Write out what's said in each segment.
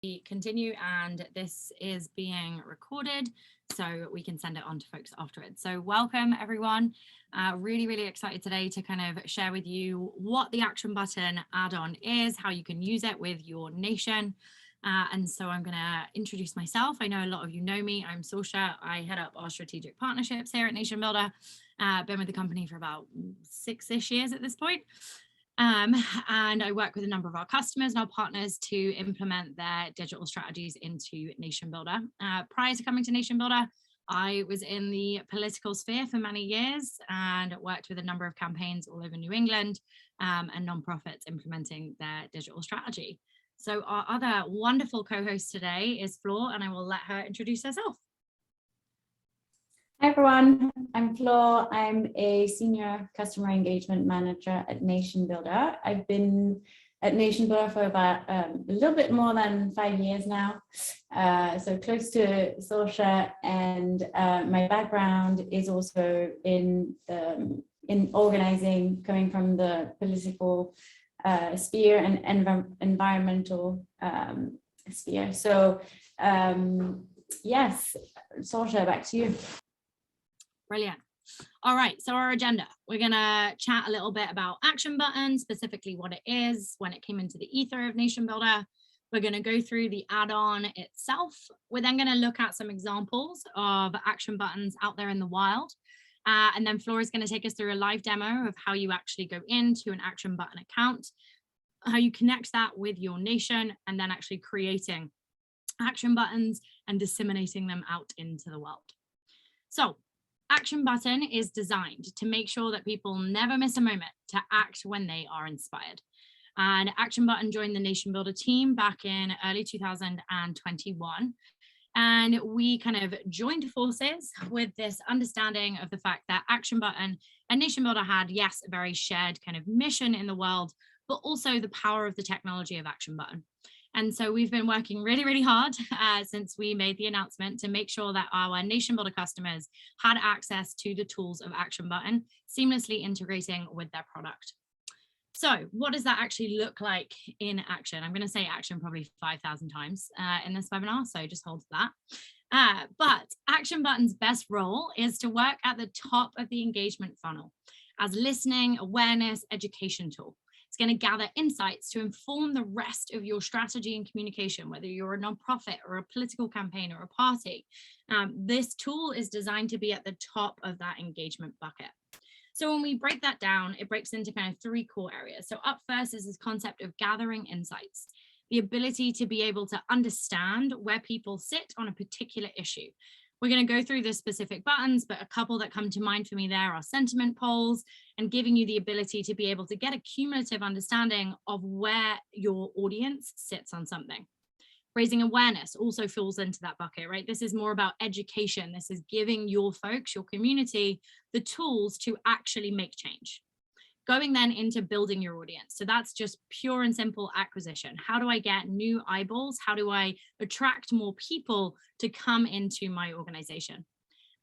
We continue, and this is being recorded so we can send it on to folks afterwards. So welcome everyone. Really excited today to kind of share with you what the ActionButton add-on is, how you can use it with your nation. And so I'm going to introduce myself. I know a lot of you know me. I'm Sorcha. I head up our strategic partnerships here at NationBuilder. Been with the company for about 6-ish years at this point. And I work with a number of our customers and our partners to implement their digital strategies into NationBuilder. Prior to coming to NationBuilder, I was in the political sphere for many years and worked with a number of campaigns all over New England and nonprofits implementing their digital strategy. So our other wonderful co-host today is Flore, and I will let her introduce herself. Hi everyone, I'm Flore. I'm a senior customer engagement manager at NationBuilder. I've been at NationBuilder for about a little bit more than 5 years now, so close to Sorcha, and my background is also in organizing, coming from the political sphere and environmental sphere. So yes, Sorcha, back to you. Brilliant. All right, so our agenda, we're going to chat a little bit about ActionButton, specifically what it is, when it came into the ether of NationBuilder. We're going to go through the add-on itself. We're then going to look at some examples of ActionButtons out there in the wild. And then Flore is going to take us through a live demo of how you actually go into an ActionButton account, how you connect that with your nation, and then actually creating ActionButtons and disseminating them out into the world. So ActionButton is designed to make sure that people never miss a moment to act when they are inspired. And ActionButton joined the NationBuilder team back in early 2021. And we kind of joined forces with this understanding of the fact that ActionButton and NationBuilder had, yes, a very shared kind of mission in the world, but also the power of the technology of ActionButton. And so we've been working really hard since we made the announcement to make sure that our NationBuilder customers had access to the tools of ActionButton, seamlessly integrating with their product. So what does that actually look like in action? I'm going to say action probably 5,000 times in this webinar, so just hold to that. But ActionButton's best role is to work at the top of the engagement funnel as listening, awareness, education tool. It's going to gather insights to inform the rest of your strategy and communication, whether you're a nonprofit or a political campaign or a party. This tool is designed to be at the top of that engagement bucket. So when we break that down, it breaks into kind of 3 core areas. So up first is this concept of gathering insights, the ability to be able to understand where people sit on a particular issue. We're going to go through the specific buttons, but a couple that come to mind for me there are sentiment polls and giving you the ability to be able to get a cumulative understanding of where your audience sits on something. Raising awareness also falls into that bucket, right? This is more about education. This is giving your folks, your community, the tools to actually make change. Going then into building your audience. So that's just pure and simple acquisition. How do I get new eyeballs? How do I attract more people to come into my organization?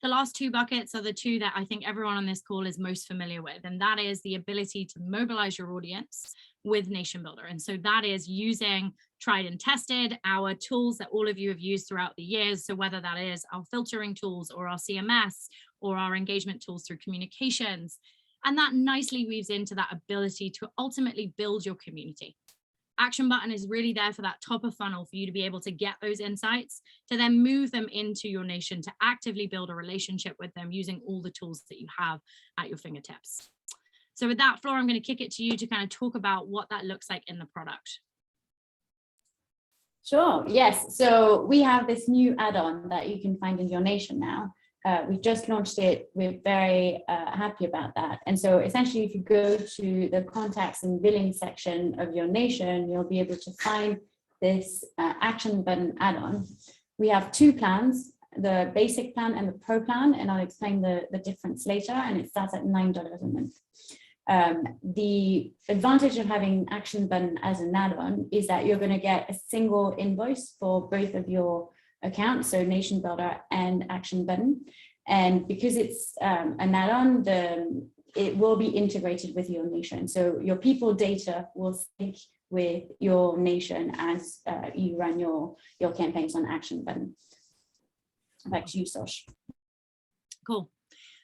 The last 2 buckets are the 2 that I think everyone on this call is most familiar with, and that is the ability to mobilize your audience with NationBuilder. And so that is using tried and tested, our tools that all of you have used throughout the years. So whether that is our filtering tools or our CMS or our engagement tools through communications. And that nicely weaves into that ability to ultimately build your community. ActionButton is really there for that top of funnel for you to be able to get those insights, to then move them into your nation, to actively build a relationship with them using all the tools that you have at your fingertips. So with that, Flore, I'm going to kick it to you to kind of talk about what that looks like in the product. Sure, yes. So we have this new add-on that you can find in your nation now. We've just launched it. We're very happy about that. And so essentially, if you go to the contacts and billing section of your nation, you'll be able to find this ActionButton add-on. We have 2 plans, the basic plan and the pro plan, and I'll explain the difference later, and it starts at $9 a month. The advantage of having ActionButton as an add-on is that you're going to get a single invoice for both of your accounts, so NationBuilder and ActionButton. And because it's an add-on, it will be integrated with your nation. So your people data will sync with your nation as you run your campaigns on ActionButton. Back to you, Sorcha. Cool.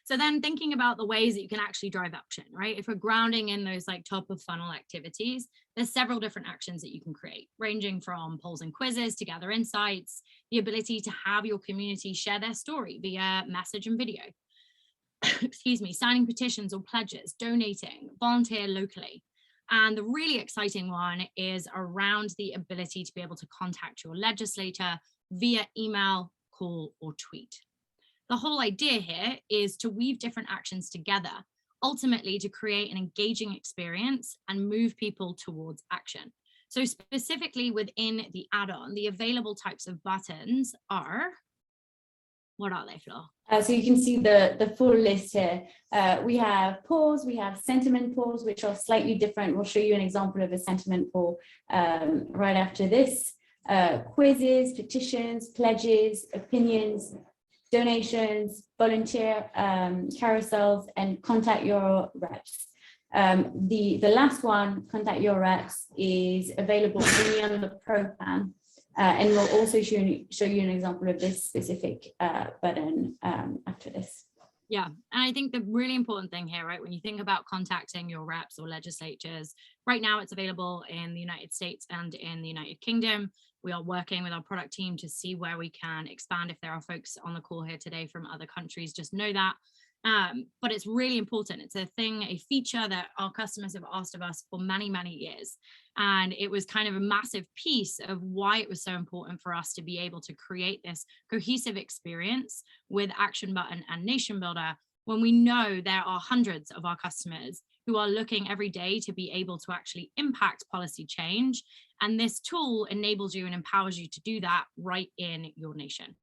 So then thinking about the ways that you can actually drive action, right? If we're grounding in those like top of funnel activities, there's several different actions that you can create, ranging from polls and quizzes to gather insights, the ability to have your community share their story via message and video, excuse me, signing petitions or pledges, donating, volunteer locally. And the really exciting one is around the ability to be able to contact your legislator via email, call, or tweet. The whole idea here is to weave different actions together, ultimately to create an engaging experience and move people towards action. So specifically within the add-on, the available types of buttons are, what are they, Flore? So you can see the full list here. We have polls, we have sentiment polls, which are slightly different. We'll show you an example of a sentiment poll right after this. Quizzes, petitions, pledges, opinions, donations, volunteer carousels, and contact your reps. The last one, contact your reps, is available only on the Pro plan. And we'll also show you an example of this specific button after this. Yeah, and I think the really important thing here, right, when you think about contacting your reps or legislators, right now it's available in the United States and in the United Kingdom. We are working with our product team to see where we can expand. If there are folks on the call here today from other countries, just know that. But it's really important. It's a thing, a feature that our customers have asked of us for many, many years. And it was kind of a massive piece of why it was so important for us to be able to create this cohesive experience with ActionButton and NationBuilder, when we know there are hundreds of our customers who are looking every day to be able to actually impact policy change. And this tool enables you and empowers you to do that right in your nation.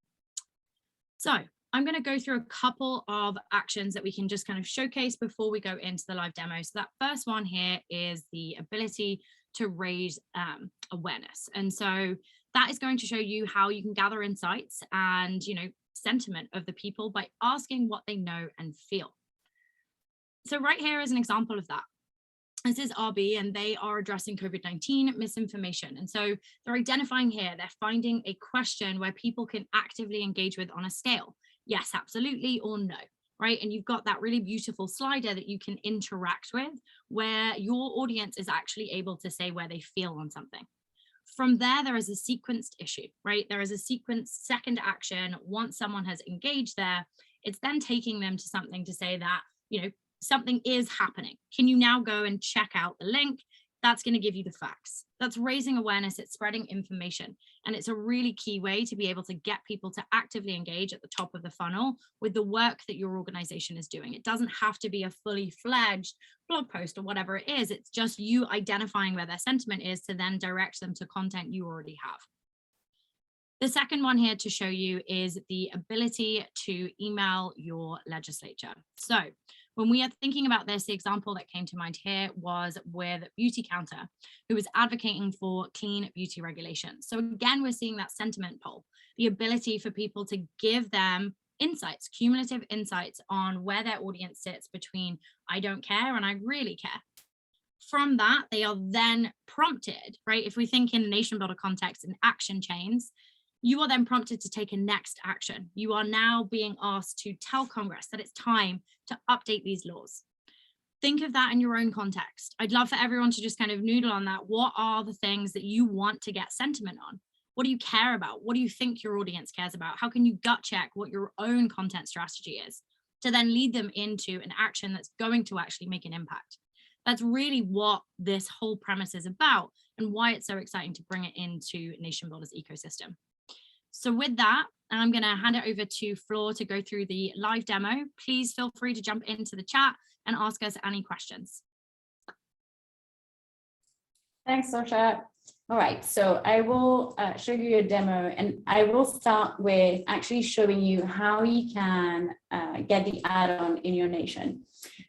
So I'm going to go through a couple of actions that we can just kind of showcase before we go into the live demo. So that first one here is the ability to raise awareness. And so that is going to show you how you can gather insights and, sentiment of the people by asking what they know and feel. So right here is an example of that. This is RB, and they are addressing COVID-19 misinformation. And so they're identifying here, they're finding a question where people can actively engage with on a scale. Yes, absolutely, or no, right? And you've got that really beautiful slider that you can interact with, where your audience is actually able to say where they feel on something. From there is a sequenced issue, right? There is a sequenced second action. Once someone has engaged there, it's then taking them to something to say that, something is happening. Can you now go and check out the link? That's going to give you the facts. That's raising awareness, it's spreading information. And it's a really key way to be able to get people to actively engage at the top of the funnel with the work that your organization is doing. It doesn't have to be a fully fledged blog post or whatever it is. It's just you identifying where their sentiment is to then direct them to content you already have. The second one here to show you is the ability to email your legislature. So when we are thinking about this, the example that came to mind here was with Beauty Counter, who was advocating for clean beauty regulations. So again, we're seeing that sentiment poll, the ability for people to give them insights, cumulative insights on where their audience sits between I don't care and I really care. From that, they are then prompted, right? If we think in a NationBuilder context and action chains, you are then prompted to take a next action. You are now being asked to tell Congress that it's time to update these laws. Think of that in your own context. I'd love for everyone to just kind of noodle on that. What are the things that you want to get sentiment on? What do you care about? What do you think your audience cares about? How can you gut check what your own content strategy is to then lead them into an action that's going to actually make an impact? That's really what this whole premise is about and why it's so exciting to bring it into NationBuilder's ecosystem. So with that, I'm going to hand it over to Flore to go through the live demo. Please feel free to jump into the chat and ask us any questions. Thanks, Sorcha. All right, so I will show you a demo, and I will start with actually showing you how you can get the add-on in your nation.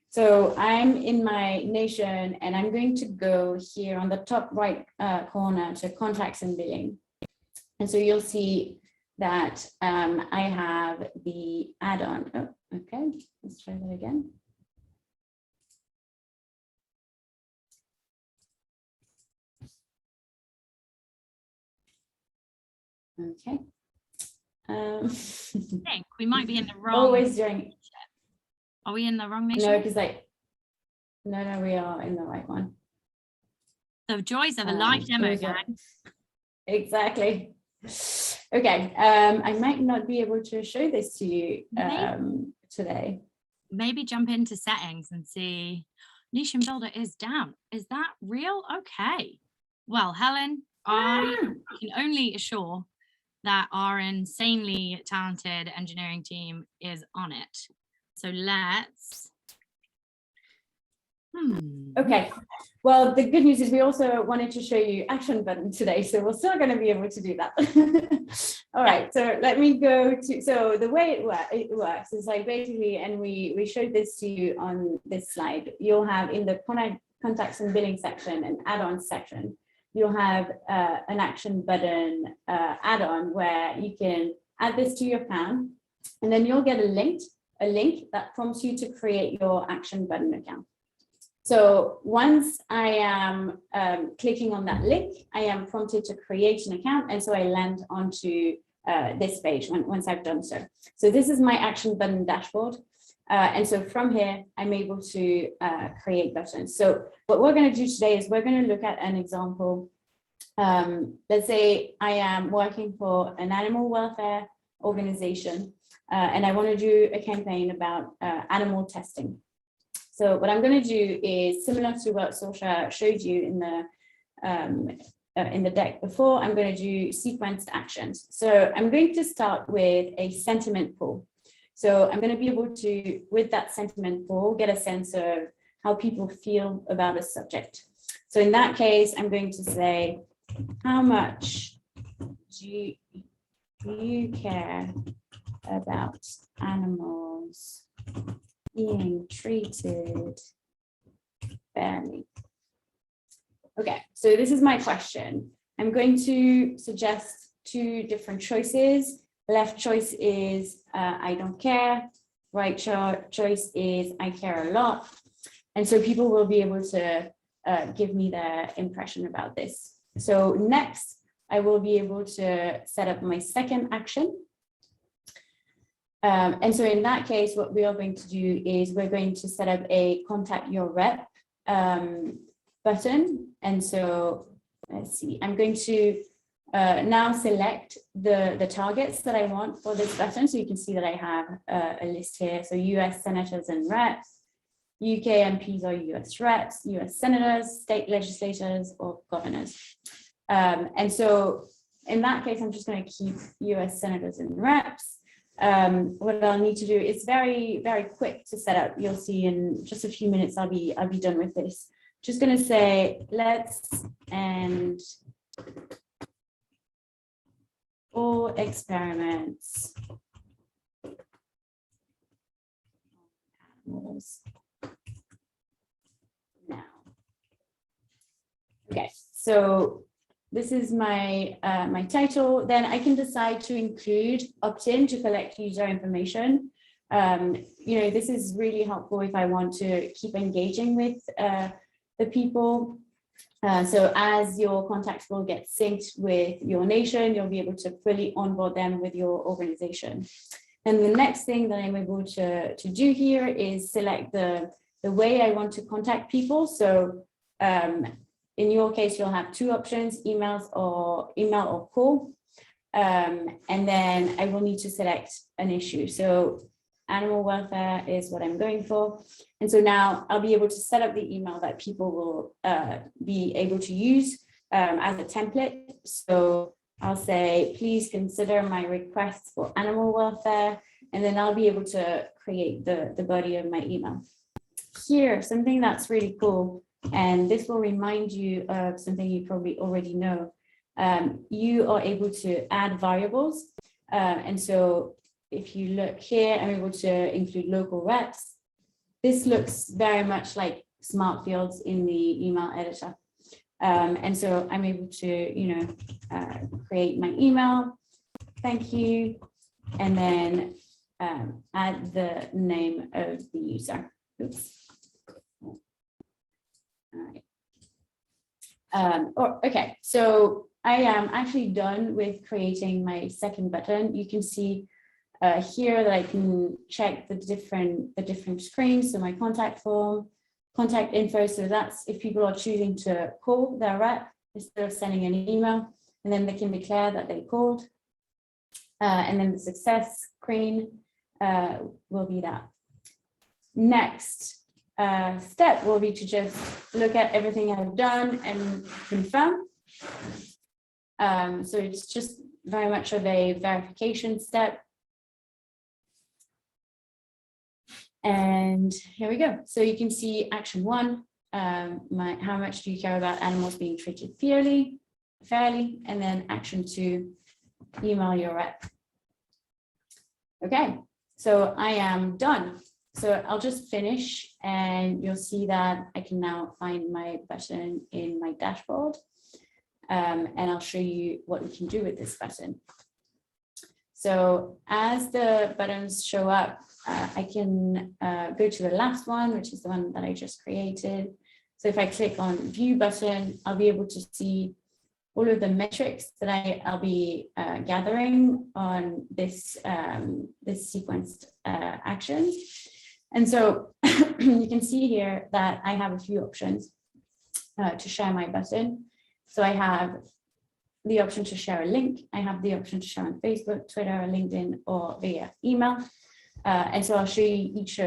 So I'm in my nation, and I'm going to go here on the top right corner to contacts and billing. And so you'll see that I have the add-on. Oh, okay, let's try that again. Okay. I think we might be in the wrong. Always doing. Are we in the wrong nation? No, because no, we are in the right one. The joys of a live demo, Here's gang. Exactly. Okay, I might not be able to show this to you today. Maybe jump into settings and see. NationBuilder is down. Is that real? Okay. Well, Helen, I can only assure that our insanely talented engineering team is on it. So let's. Okay. Well, the good news is we also wanted to show you ActionButton today, so we're still going to be able to do that. All right, so let me go to, so the way it works is like basically, and we showed this to you on this slide, you'll have in the contacts and billing section and add-ons section, you'll have an ActionButton add-on where you can add this to your account, and then you'll get a link that prompts you to create your ActionButton account. So once I am clicking on that link, I am prompted to create an account. And so I land onto this page once I've done so. So this is my ActionButton dashboard. And so from here, I'm able to create buttons. So what we're going to do today is we're going to look at an example. Let's say I am working for an animal welfare organization, and I want to do a campaign about animal testing. So what I'm going to do is similar to what Sorcha showed you in the deck before. I'm going to do sequenced actions. So I'm going to start with a sentiment pool. So I'm going to be able to, with that sentiment pool, get a sense of how people feel about a subject. So in that case, I'm going to say, how much do you care about animals being treated fairly? Okay, so this is my question. I'm going to suggest two different choices. Left choice is I don't care. Right choice is I care a lot. And so people will be able to give me their impression about this. So next, I will be able to set up my second action. And so in that case, what we are going to do is we're going to set up a contact your rep button. And so let's see, I'm going to now select the targets that I want for this button. So you can see that I have a list here. So US senators and reps, UK MPs or US reps, US senators, state legislators or governors. And so in that case, I'm just going to keep US senators and reps. What I'll need to do is very, very quick to set up. You'll see in just a few minutes, I'll be done with this. Just going to say, let's end all experiments now. Okay, so this is my my title. Then I can decide to include opt-in to collect user information. You know, this is really helpful if I want to keep engaging with the people. So as your contacts will get synced with your nation, you'll be able to fully onboard them with your organization. And the next thing that I'm able to do here is select the way I want to contact people. So in your case, you'll have two options, email or call. And then I will need to select an issue. So animal welfare is what I'm going for. And so now I'll be able to set up the email that people will be able to use as a template. So I'll say, please consider my requests for animal welfare. And then I'll be able to create the body of my email. Here, something that's really cool, and this will remind you of something you probably already know. You are able to add variables. And so if you look here, I'm able to include local reps. This looks very much like smart fields in the email editor. And so I'm able to, create my email. Thank you. And then add the name of the user. Oops. All right. Okay, so I am actually done with creating my second button. You can see here that I can check the different screens. So my contact form, contact info. So that's if people are choosing to call their rep instead of sending an email, and then they can declare that they called. And then the success screen will be that. Next step will be to just look at everything I've done and confirm. So it's just very much of a verification step. And here we go. So you can see action 1, how much do you care about animals being treated fairly, and then action 2, email your rep. Okay, so I am done. So I'll just finish and you'll see that I can now find my button in my dashboard. And I'll show you what we can do with this button. So as the buttons show up, I can go to the last one, which is the one that I just created. So if I click on view button, I'll be able to see all of the metrics that I'll be gathering on this, this sequenced actions. And so you can see here that I have a few options to share my button. So I have the option to share a link. I have the option to share on Facebook, Twitter, LinkedIn, or via email. And so I'll show you each,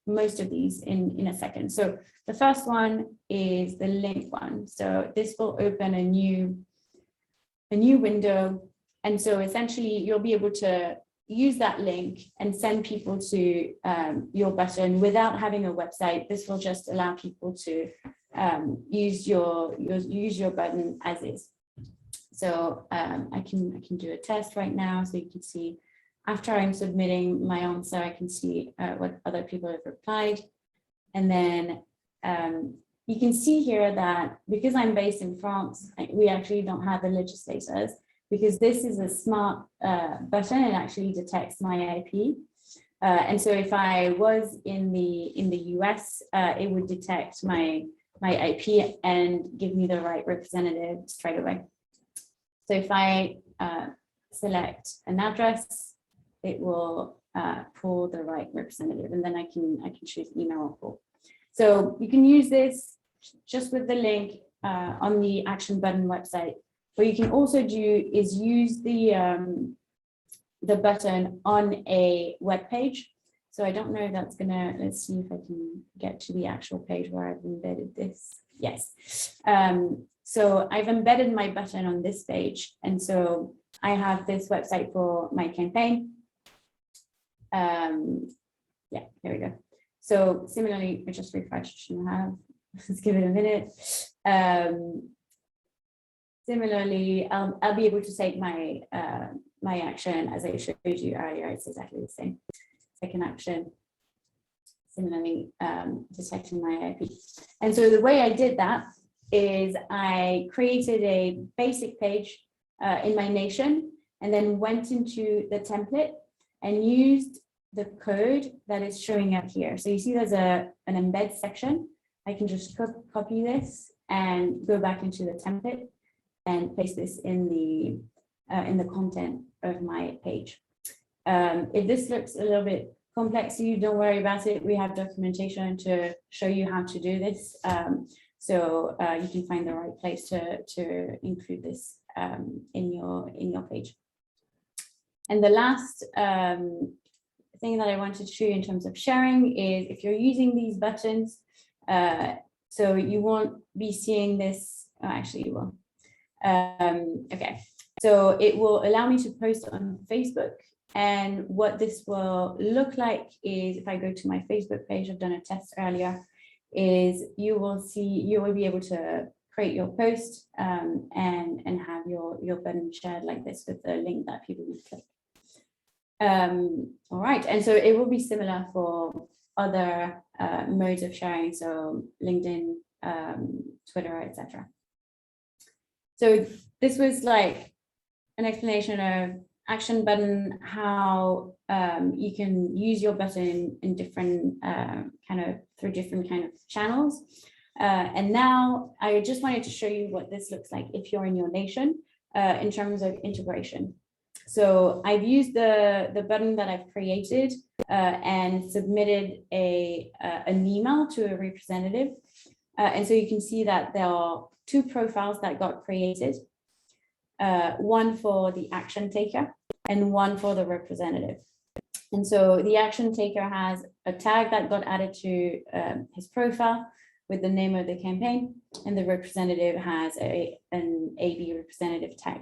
most of these in a second. So the first one is the link one. So this will open a new window. And so essentially you'll be able to use that link and send people to your button without having a website. This will just allow people to use your button as is. So I can do a test right now, so you can see after I'm submitting my answer, I can see what other people have replied. And then you can see here that because I'm based in France, we actually don't have the legislators, because this is a smart button. It actually detects my IP. And so if I was in the US, it would detect my IP and give me the right representative straight away. So if I select an address, it will pull the right representative, and then I can choose email or call. So you can use this just with the link on the ActionButton website. What you can also do is use the button on a web page. So I don't know if that's gonna, let's see if I can get to the actual page where I've embedded this. Yes. So I've embedded my button on this page. And so I have this website for my campaign. Yeah, here we go. So similarly, I just refreshed and have, let's give it a minute. Similarly, I'll be able to take my my action as I showed you earlier. It's exactly the same. Second action, similarly detecting my IP. And so the way I did that is I created a basic page in my nation, and then went into the template and used the code that is showing up here. So you see there's an embed section. I can just copy this and go back into the template and paste this in the content of my page. If this looks a little bit complex to you, don't worry about it. We have documentation to show you how to do this. So you can find the right place to include this in your page. And the last thing that I wanted to show you in terms of sharing is if you're using these buttons, so you won't be seeing this, oh, actually you will. Okay, so it will allow me to post on Facebook. And what this will look like is if I go to my Facebook page, I've done a test earlier, is you will be able to create your post and have your button shared like this with the link that people would click. All right, and so it will be similar for other modes of sharing, so LinkedIn, Twitter, etc. So this was like an explanation of ActionButton, how you can use your button in different through different kind of channels. And now I just wanted to show you what this looks like if you're in your nation in terms of integration. So I've used the button that I've created and submitted an email to a representative. And so you can see that there are two profiles that got created, one for the action taker and one for the representative. And so the action taker has a tag that got added to his profile with the name of the campaign, and the representative has an AB representative tag.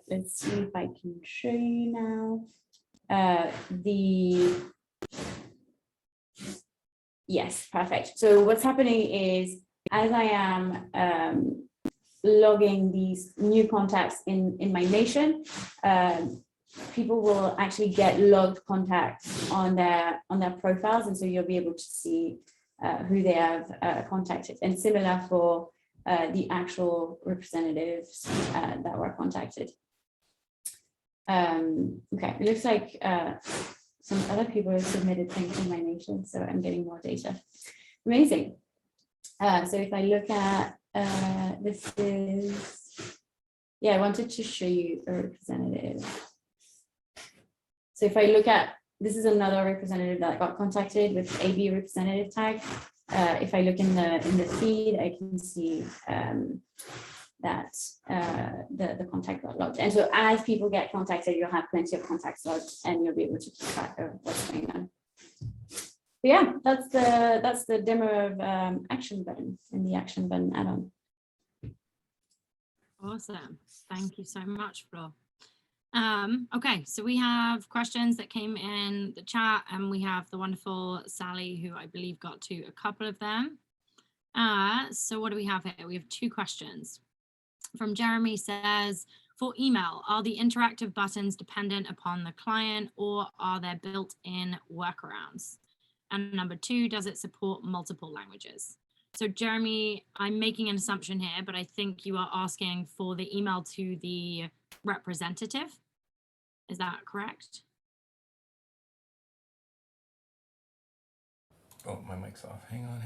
Let's see if I can show you now. Yes, perfect. So what's happening is, as I am logging these new contacts in my nation, people will actually get logged contacts on their profiles, and so you'll be able to see who they have contacted. And similar for the actual representatives that were contacted. Okay, it looks like some other people have submitted things in my nation, so I'm getting more data. Amazing. So if I look at this is, yeah, I wanted to show you a representative. So if I look at, this is another representative that got contacted with AB representative tag. If I look in the feed, I can see that the contact got logged. And so as people get contacted, you'll have plenty of contacts logged, and you'll be able to keep track of what's going on. But yeah, that's the demo of ActionButton and the ActionButton add-on. Awesome. Thank you so much, Flore. Okay, so we have questions that came in the chat, and we have the wonderful Sally, who I believe got to a couple of them. So what do we have here? We have two questions. From Jeremy says, for email, are the interactive buttons dependent upon the client, or are there built-in workarounds? And number two, does it support multiple languages? So Jeremy, I'm making an assumption here, but I think you are asking for the email to the representative. Is that correct? Oh, my mic's off. Hang on.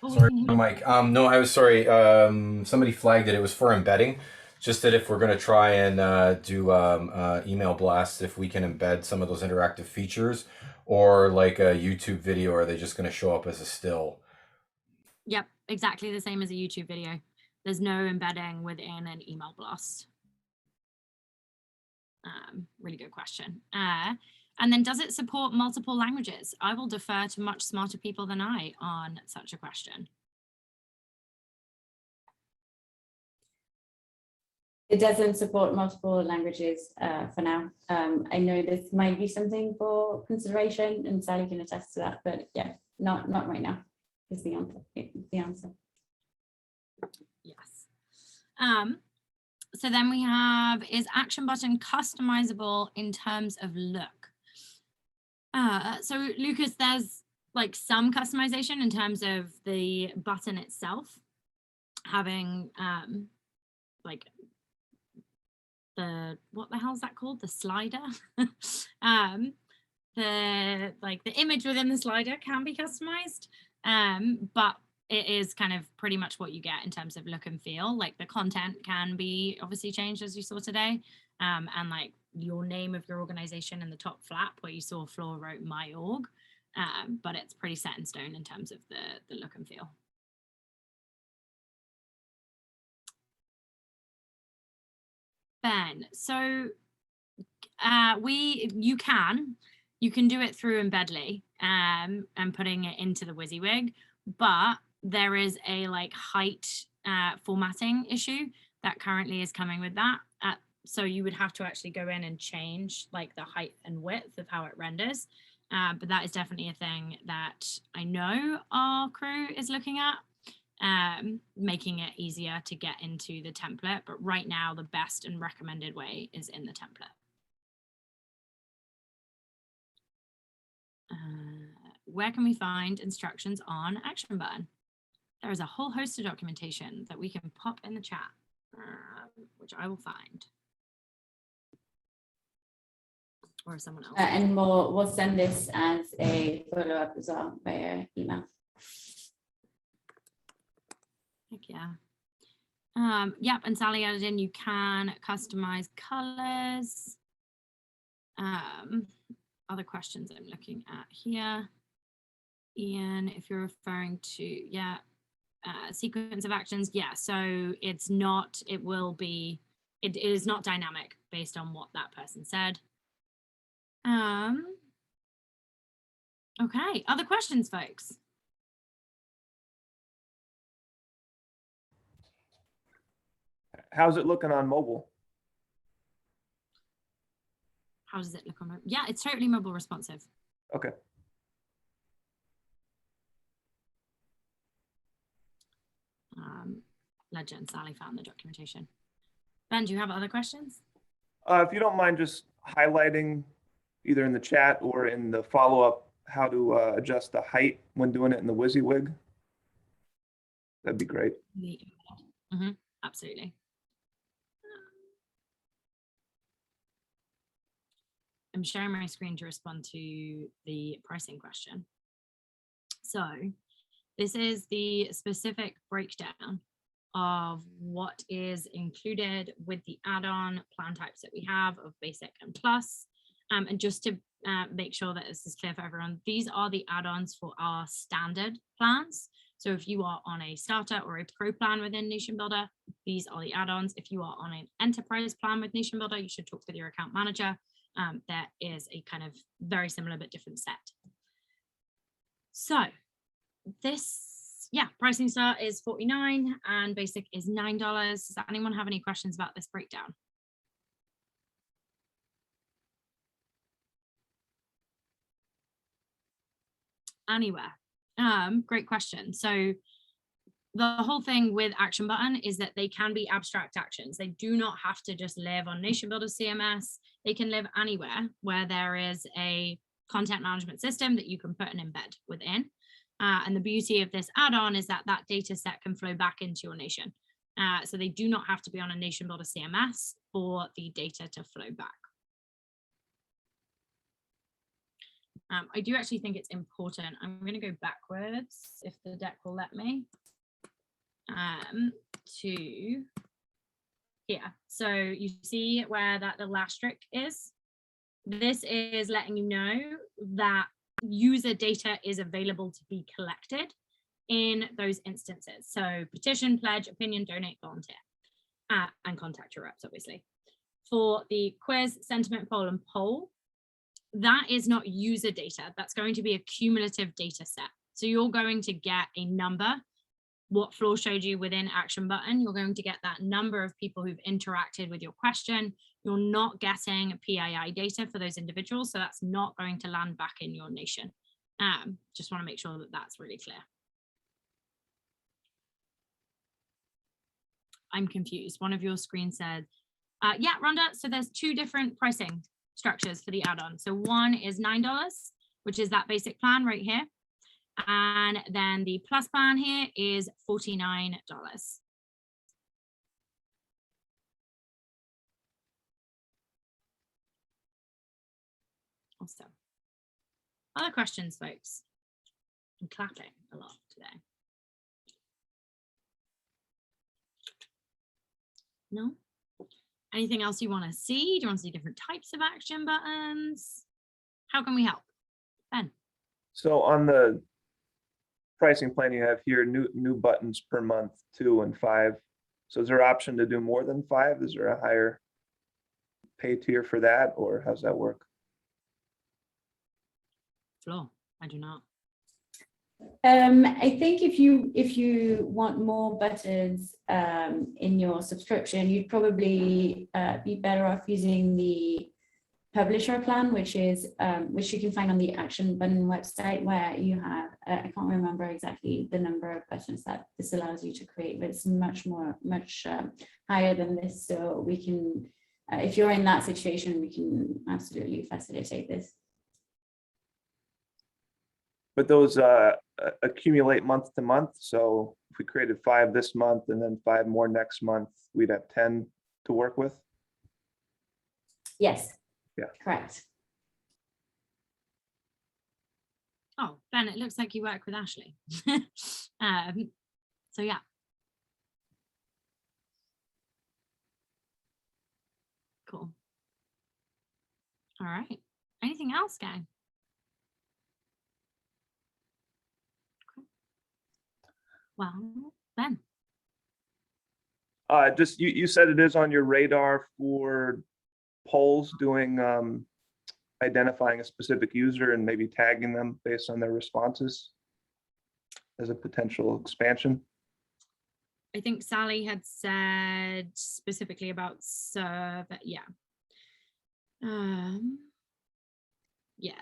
Oh, Sorry, Mike. No, I was sorry. Somebody flagged it. It was for embedding. Just that if we're going to try and do email blasts, if we can embed some of those interactive features, or like a YouTube video, are they just going to show up as a still? Yep, exactly the same as a YouTube video. There's no embedding within an email blast. Really good question. And then, does it support multiple languages? I will defer to much smarter people than I on such a question. It doesn't support multiple languages for now. I know this might be something for consideration, and Sally can attest to that, but yeah, not right now is the answer. Yes. So then we have, is ActionButton customizable in terms of look? So Lucas, there's like some customization in terms of the button itself having like what the hell is that called? The slider. The image within the slider can be customized, but it is kind of pretty much what you get in terms of look and feel. Like the content can be obviously changed, as you saw today, and like your name of your organization in the top flap where you saw Flore wrote my org, but it's pretty set in stone in terms of the look and feel. Ben, so you can do it through Embedly and putting it into the WYSIWYG, but there is a like height formatting issue that currently is coming with that. So you would have to actually go in and change like the height and width of how it renders. But that is definitely a thing that I know our crew is looking at, making it easier to get into the template. But right now, the best and recommended way is in the template. Where can we find instructions on ActionButton? There is a whole host of documentation that we can pop in the chat, which I will find. Or someone else. And we'll send this as a follow-up as well via email. Heck yeah. Yep, and Sally added in, you can customize colors. Other questions I'm looking at here. Ian, if you're referring to, yeah, sequence of actions, yeah, so it's not, it will be, it is not dynamic based on what that person said. Okay, other questions, folks? How's it looking on mobile? How does it look on? Yeah, it's totally mobile responsive. Okay. Ledger and Sally found the documentation. Ben, do you have other questions? If you don't mind just highlighting either in the chat or in the follow-up how to adjust the height when doing it in the WYSIWYG, that'd be great. Absolutely. I'm sharing my screen to respond to the pricing question. So this is the specific breakdown of what is included with the add-on plan types that we have of basic and plus. And just to make sure that this is clear for everyone, these are the add-ons for our standard plans. So if you are on a starter or a pro plan within NationBuilder, these are the add-ons. If you are on an enterprise plan with NationBuilder, you should talk with your account manager. That is a kind of very similar but different set. So this, yeah, pricing start is $49 and basic is $9. Does anyone have any questions about this breakdown? Anywhere. Great question. So the whole thing with ActionButton is that they can be abstract actions. They do not have to just live on NationBuilder CMS. They can live anywhere where there is a content management system that you can put an embed within. And the beauty of this add-on is that that data set can flow back into your Nation. So they do not have to be on a NationBuilder CMS for the data to flow back. I do actually think it's important. I'm going to go backwards if the deck will let me. To here. So you see where that little asterisk is? This is letting you know that user data is available to be collected in those instances. So petition, pledge, opinion, donate, volunteer, and contact your reps, obviously. For the quiz, sentiment poll, and poll, that is not user data. That's going to be a cumulative data set. So you're going to get a number. What Flore showed you within ActionButton, you're going to get that number of people who've interacted with your question. You're not getting PII data for those individuals, so that's not going to land back in your Nation. Just want to make sure that that's really clear. I'm confused. One of your screens said, yeah, Rhonda, so there's two different pricing structures for the add-on. So one is $9, which is that basic plan right here. And then the plus plan here is $49. Awesome. Other questions, folks? I'm clapping a lot today. No? Anything else you want to see? Do you want to see different types of action buttons? How can we help? Ben? So on the pricing plan you have here, new buttons per month, 2 and 5. So is there an option to do more than 5? Is there a higher pay tier for that, or how's that work? Flore, I do not. I think if you want more buttons in your subscription, you'd probably be better off using the publisher plan, which you can find on the ActionButton website, where you have I can't remember exactly the number of buttons that this allows you to create, but it's much higher than this. So we can, if you're in that situation, we can absolutely facilitate this. But those accumulate month to month. So if we created 5 this month and then 5 more next month, we'd have 10 to work with. Yes. Yeah. Correct. Oh, Ben, it looks like you work with Ashley. So yeah. Cool. All right. Anything else, gang? Okay. Well, Ben. Just you said it is on your radar for polls doing identifying a specific user and maybe tagging them based on their responses as a potential expansion. I think Sally had said specifically about server. Yeah. Yeah.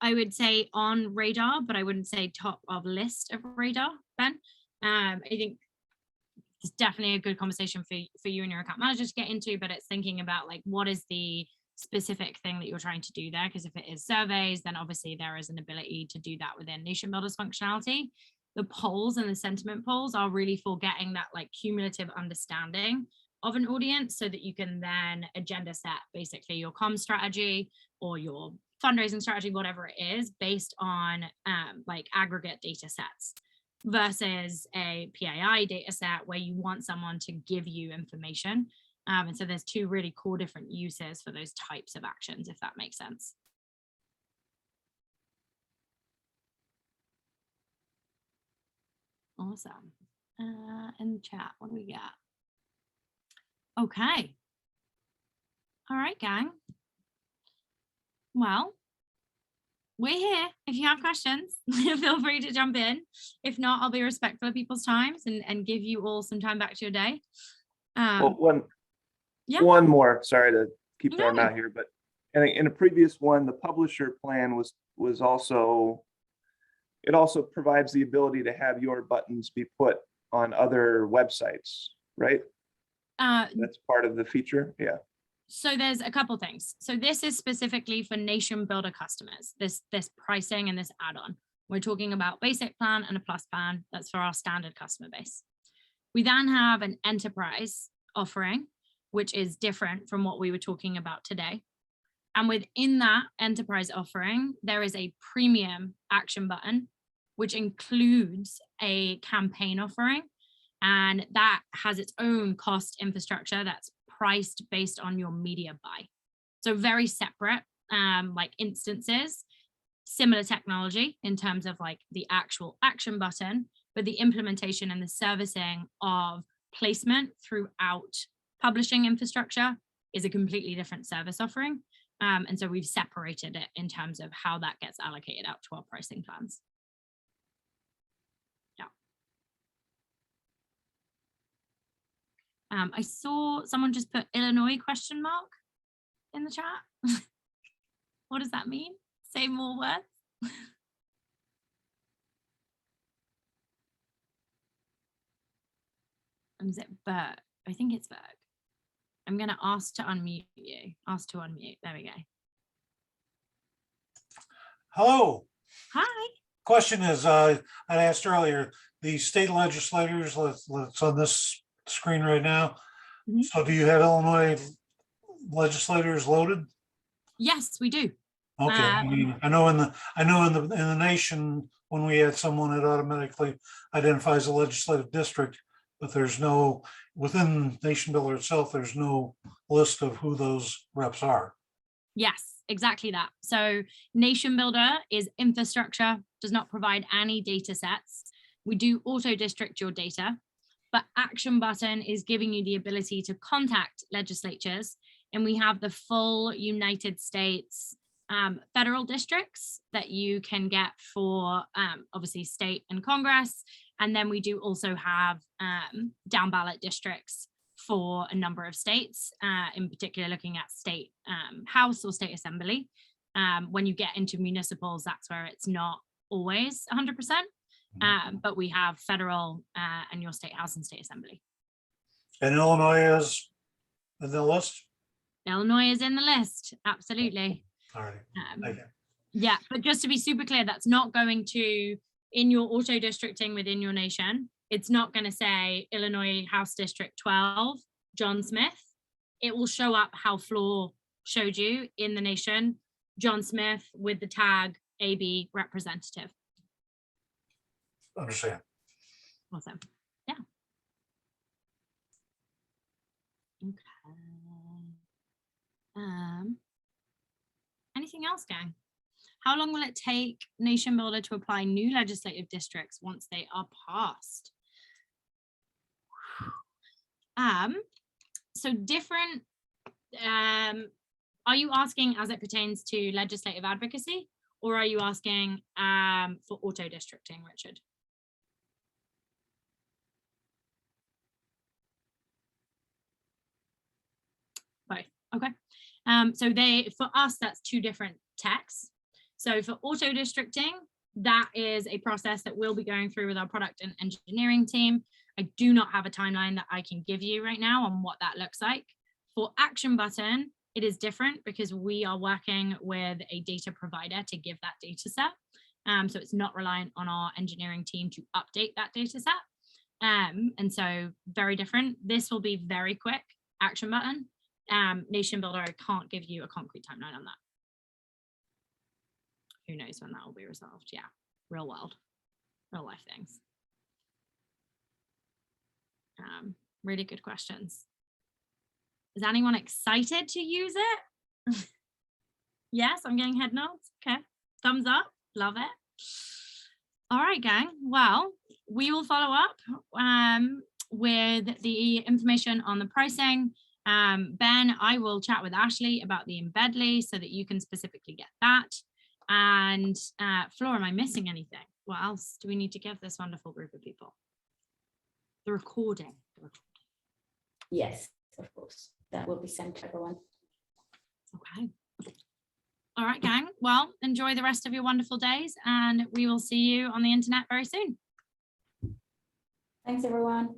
I would say on radar, but I wouldn't say top of list of radar, Ben. I think it's definitely a good conversation for you and your account manager to get into, but it's thinking about like, what is the specific thing that you're trying to do there? Because if it is surveys, then obviously there is an ability to do that within NationBuilder's functionality. The polls and the sentiment polls are really for getting that like cumulative understanding of an audience so that you can then agenda set basically your comm strategy or your fundraising strategy, whatever it is, based on like aggregate data sets versus a PII data set where you want someone to give you information. And so there's two really cool different uses for those types of actions, if that makes sense. Awesome. In the chat, what do we got? Okay. All right, gang. Well, we're here. If you have questions, feel free to jump in. If not, I'll be respectful of people's times and give you all some time back to your day. Well, yeah. one more, sorry to keep throwing out here, but in a previous one, the publisher plan was also, it also provides the ability to have your buttons be put on other websites, right? That's part of the feature. Yeah. So there's a couple things. So this is specifically for NationBuilder customers, this pricing and this add-on. We're talking about basic plan and a plus plan. That's for our standard customer base. We then have an enterprise offering, which is different from what we were talking about today. And within that enterprise offering, there is a premium action button, which includes a campaign offering. And that has its own cost infrastructure that's priced based on your media buy. So very separate like instances, similar technology in terms of like the actual action button, but the implementation and the servicing of placement throughout publishing infrastructure is a completely different service offering. And so we've separated it in terms of how that gets allocated out to our pricing plans. I saw someone just put Illinois ? In the chat. What does that mean? Say more words. And is it Berg? I think it's Berg. I'm going to ask to unmute you. Ask to unmute. There we go. Hello. Hi. Question is, I asked earlier, the state legislators, let's on this screen right now. Mhm. So do you have Illinois legislators loaded? Yes, we do. Okay. I mean, I know in the nation, when we had someone, it automatically identifies a legislative district, but there's no, within NationBuilder itself, there's no list of who those reps are. Yes, exactly that. So NationBuilder is infrastructure, does not provide any data sets. We do auto district your data, but ActionButton is giving you the ability to contact legislatures, and we have the full United States federal districts that you can get for obviously state and Congress. And then we do also have down ballot districts for a number of states, in particular looking at state house or state assembly. When you get into municipals, that's where it's not always 100%, but we have federal and your state house and state assembly. And Illinois is in the list? Illinois is in the list, absolutely. All right. Thank you. Yeah, but just to be super clear, that's not going to, in your auto districting within your nation, it's not going to say Illinois House District 12, John Smith. It will show up how Flore showed you in the nation, John Smith with the tag AB representative. Understand. Awesome. Yeah. Okay. Anything else, gang? How long will it take NationBuilder to apply new legislative districts once they are passed? So different, are you asking as it pertains to legislative advocacy, or are you asking for auto districting, Richard? Both, okay. So for us, that's two different texts. So for auto districting, that is a process that we'll be going through with our product and engineering team. I do not have a timeline that I can give you right now on what that looks like. For ActionButton, it is different because we are working with a data provider to give that data set. So it's not reliant on our engineering team to update that data set. And so very different. This will be very quick. ActionButton. NationBuilder, I can't give you a concrete timeline on that. Who knows when that will be resolved? Yeah, real world, real life things. Really good questions. Is anyone excited to use it? Yes, I'm getting head nods. Okay, thumbs up, love it. All right, gang. Well, we will follow up with the information on the pricing. Ben, I will chat with Ashley about the embedly so that you can specifically get that. And Flora, am I missing anything? What else do we need to give this wonderful group of people? The recording. Yes, of course. That will be sent to everyone. Okay. All right, gang. Well, enjoy the rest of your wonderful days, and we will see you on the internet very soon. Thanks, everyone.